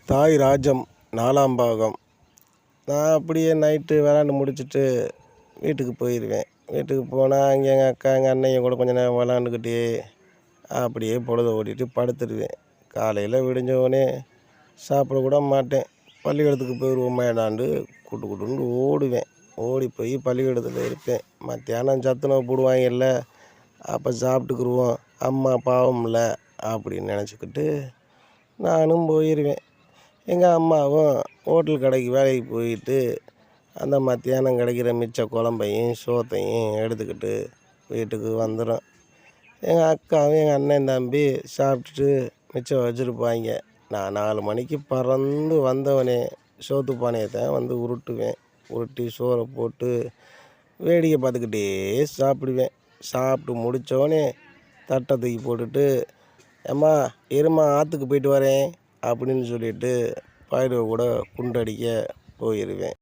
தாய் ராஜ்யம் 4ஆம் பாகம். நான் அப்படியே நைட்டு விளாண்டு முடிச்சுட்டு வீட்டுக்கு போயிடுவேன். வீட்டுக்கு போனால் அங்கே எங்கள் அக்கா எங்கள் அண்ணன் கூட கொஞ்சம் நேரம் விளாண்டுக்கிட்டே அப்படியே பொழுத ஓட்டிட்டு படுத்துடுவேன். காலையில் விடிஞ்சோடனே சாப்பிட கூட மாட்டேன். பள்ளிக்கூடத்துக்கு போயிடுவோமேடாண்டு குட்டு குட்டுன்னு ஓடுவேன். ஓடி போய் பள்ளிக்கூடத்தில் இருப்பேன். மத்தியானம் சத்துணவு போடுவாங்கல்ல, அப்போ சாப்பிட்டுக்குருவோம். அம்மா பாவம்ல அப்படின்னு நினச்சிக்கிட்டு நானும் போயிடுவேன். எங்கள் அம்மாவும் ஹோட்டல் கடைக்கு வேலைக்கு போயிட்டு அந்த மத்தியானம் கிடைக்கிற மிச்ச குழம்பையும் சோத்தையும் எடுத்துக்கிட்டு வீட்டுக்கு வந்துடும். எங்கள் அக்காவும் எங்கள் அண்ணன் தம்பி சாப்பிட்டுட்டு மிச்சம் வச்சுருப்பாங்க. நான் 4 மணிக்கு பறந்து வந்தவனே சோத்து பானையை தான் வந்து உருட்டுவேன். உருட்டி சோறை போட்டு வேடிக்கை பார்த்துக்கிட்டே சாப்பிடுவேன். சாப்பிட்டு முடித்தோடனே தட்டை தூக்கி போட்டுட்டு, ஏம்மா இருமா ஆற்றுக்கு போயிட்டு வரேன் அப்படின்னு சொல்லிட்டு பயிரை கூட குண்டடிக்க போயிடுவேன்.